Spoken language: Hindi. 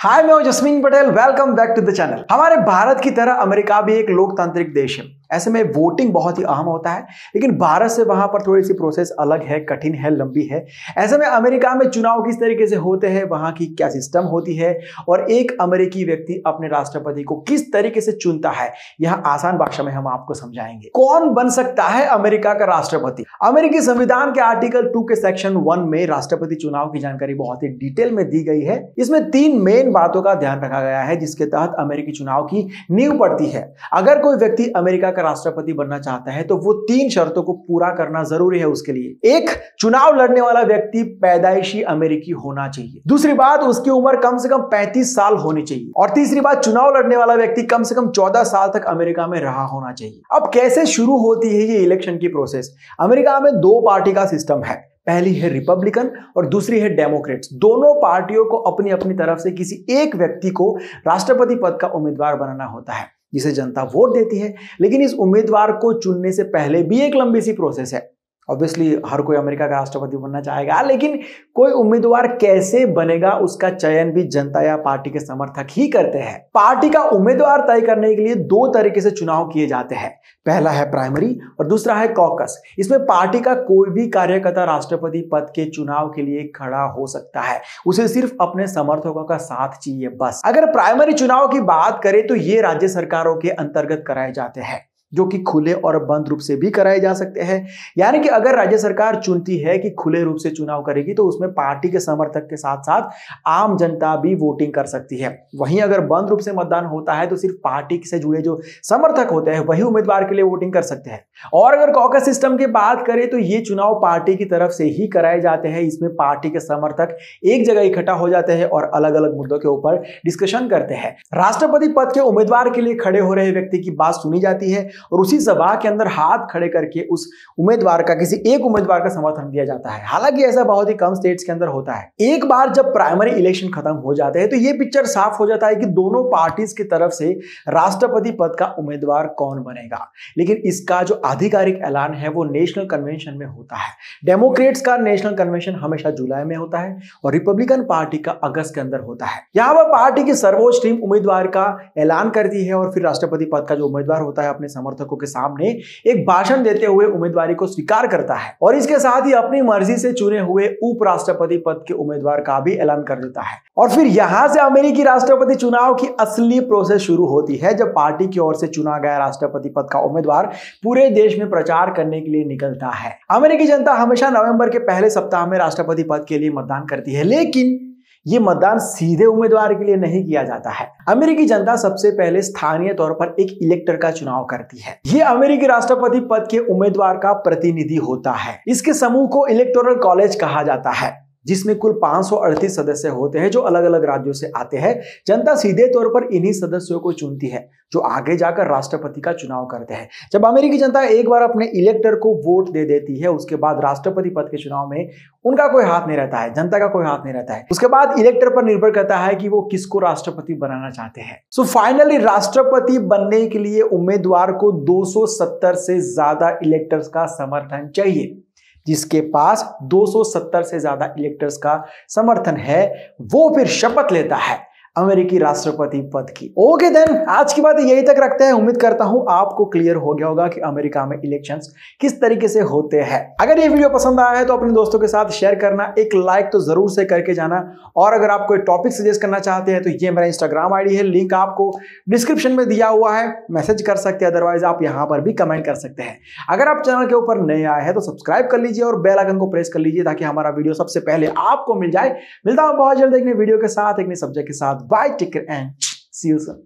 हाय, मैं हूं Jasmine Patel. Welcome back to the channel. हमारे भारत की तरह अमेरिका भी एक लोकतांत्रिक देश है। ऐसे में वोटिंग बहुत ही अहम होता है, लेकिन भारत से वहां पर थोड़ी सी प्रोसेस अलग है, कठिन है, लंबी है। ऐसे में अमेरिका में चुनाव किस तरीके से होते हैं, वहां की क्या सिस्टम होती है और एक अमेरिकी व्यक्ति अपने राष्ट्रपति को किस तरीके से चुनता है, यह आसान भाषा में हम आपको समझाएंगे। कौन बन सकता है अमेरिका का राष्ट्रपति? अमेरिकी संविधान के आर्टिकल 2 के सेक्शन 1 में राष्ट्रपति चुनाव की जानकारी बहुत ही डिटेल में दी गई है। इसमें 3 मेन बातों का ध्यान रखा गया है जिसके तहत अमेरिकी चुनाव की नींव पड़ती है। अगर कोई व्यक्ति अमेरिका का राष्ट्रपति बनना चाहता है तो वो 3 शर्तों को पूरा करना जरूरी है उसके लिए। 1, चुनाव लड़ने वाला व्यक्ति पैदाइशी अमेरिकी होना चाहिए। दूसरी बात, उसकी उम्र कम से कम 35 साल होनी चाहिए। और तीसरी बात, चुनाव लड़ने वाला व्यक्ति कम से कम 14 साल तक अमेरिका में रहा होना चाहिए। अब कैसे शुरू होती है ये इलेक्शन की प्रोसेस? अमेरिका में 2 पार्टी का सिस्टम है। पहली है रिपब्लिकन और दूसरी है डेमोक्रेट्स। दोनों पार्टियों को अपनी अपनी तरफ से किसी एक व्यक्ति को राष्ट्रपति पद का उम्मीदवार बनाना होता है जिसे जनता वोट देती है। लेकिन इस उम्मीदवार को चुनने से पहले भी एक लंबी सी प्रोसेस है। ऑब्वियसली हर कोई अमेरिका का राष्ट्रपति बनना चाहेगा, लेकिन कोई उम्मीदवार कैसे बनेगा उसका चयन भी जनता या पार्टी के समर्थक ही करते हैं। पार्टी का उम्मीदवार तय करने के लिए 2 तरीके से चुनाव किए जाते हैं। पहला है प्राइमरी और दूसरा है कॉकस। इसमें पार्टी का कोई भी कार्यकर्ता राष्ट्रपति पद के चुनाव के लिए खड़ा हो सकता है। उसे सिर्फ अपने समर्थकों का साथ चाहिए, बस। अगर प्राइमरी चुनाव की बात करें तो ये राज्य सरकारों के अंतर्गत कराए जाते हैं, जो कि खुले और बंद रूप से भी कराए जा सकते हैं। यानी कि अगर राज्य सरकार चुनती है कि खुले रूप से चुनाव करेगी तो उसमें पार्टी के समर्थक के साथ साथ आम जनता भी वोटिंग कर सकती है। वहीं अगर बंद रूप से मतदान होता है तो सिर्फ पार्टी से जुड़े जो समर्थक होते हैं वही उम्मीदवार के लिए वोटिंग कर सकते हैं। और अगर कॉकस सिस्टम की बात करें तो ये चुनाव पार्टी की तरफ से ही कराए जाते हैं। इसमें पार्टी के समर्थक एक जगह इकट्ठा हो जाते हैं और अलग अलग मुद्दों के ऊपर डिस्कशन करते हैं। राष्ट्रपति पद के उम्मीदवार के लिए खड़े हो रहे व्यक्ति की बात सुनी जाती है और उसी सभा के अंदर हाथ खड़े करके उस उम्मीदवार का, किसी एक उम्मीदवार का समर्थन दिया जाता है। हालांकि ऐसा बहुत ही कम स्टेट्स के अंदर होता है। एक बार जब प्राइमरी इलेक्शन खत्म हो जाते हैं तो यह पिक्चर साफ हो जाता है कि दोनों पार्टीज की तरफ से राष्ट्रपति पद का उम्मीदवार कौन बनेगा। लेकिन इसका जो आधिकारिक ऐलान है वो नेशनल कन्वेंशन में होता है। डेमोक्रेट्स का नेशनल कन्वेंशन हमेशा जुलाई में होता है और रिपब्लिकन पार्टी का अगस्त के अंदर होता है। यहां पर पार्टी की सर्वोच्च टीम उम्मीदवार का ऐलान करती है और फिर राष्ट्रपति पद का जो उम्मीदवार होता है अपने समर्थकों के सामने एक भाषण देते हुए उम्मीदवारी को स्वीकार करता है और इसके साथ ही अपनी मर्जी से चुने हुए उपराष्ट्रपति पद के उम्मीदवार का भी ऐलान कर देता है। और फिर यहां से अमेरिकी राष्ट्रपति चुनाव की असली प्रोसेस शुरू होती है, जब पार्टी की ओर से चुना गया राष्ट्रपति पद का उम्मीदवार पूरे देश में प्रचार करने के लिए निकलता है। अमेरिकी जनता हमेशा नवंबर के पहले सप्ताह में राष्ट्रपति पद के लिए मतदान करती है, लेकिन ये मतदान सीधे उम्मीदवार के लिए नहीं किया जाता है। अमेरिकी जनता सबसे पहले स्थानीय तौर पर एक इलेक्टर का चुनाव करती है। ये अमेरिकी राष्ट्रपति पद के उम्मीदवार का प्रतिनिधि होता है। इसके समूह को इलेक्टोरल कॉलेज कहा जाता है, जिसमें कुल 538 सदस्य होते हैं जो अलग अलग राज्यों से आते हैं। जनता सीधे तौर पर इन्हीं सदस्यों को चुनती है जो आगे जाकर राष्ट्रपति का चुनाव करते हैं। जब अमेरिकी जनता एक बार अपने इलेक्टर को वोट दे देती है, उसके बाद राष्ट्रपति पद के चुनाव में उनका कोई हाथ नहीं रहता है, जनता का कोई हाथ नहीं रहता है। उसके बाद इलेक्टर पर निर्भर करता है कि वो किसको राष्ट्रपति बनाना चाहते हैं। सो फाइनली राष्ट्रपति बनने के लिए उम्मीदवार को 270 से ज्यादा इलेक्टर्स का समर्थन चाहिए। जिसके पास 270 से ज्यादा इलेक्टर्स का समर्थन है वो फिर शपथ लेता है अमेरिकी राष्ट्रपति पद की। ओके देन, आज की बात यही तक रखते हैं। उम्मीद करता हूं आपको क्लियर हो गया होगा कि अमेरिका में इलेक्शंस किस तरीके से होते हैं। अगर ये वीडियो पसंद आया है तो अपने दोस्तों के साथ शेयर करना, एक लाइक तो जरूर से करके जाना। और अगर आप कोई टॉपिक सजेस्ट करना चाहते हैं तो ये मेरा इंस्टाग्राम आईडी है, लिंक आपको डिस्क्रिप्शन में दिया हुआ है, मैसेज कर सकते हैं, अदरवाइज आप यहाँ पर भी कमेंट कर सकते हैं। अगर आप चैनल के ऊपर नए आए हैं तो सब्सक्राइब कर लीजिए और बेल आइकन को प्रेस कर लीजिए ताकि हमारा वीडियो सबसे पहले आपको मिल जाए। मिलता हूं बहुत जल्द एक नई वीडियो के साथ, एक नए सब्जेक्ट के साथ। Bye, take care and see you soon.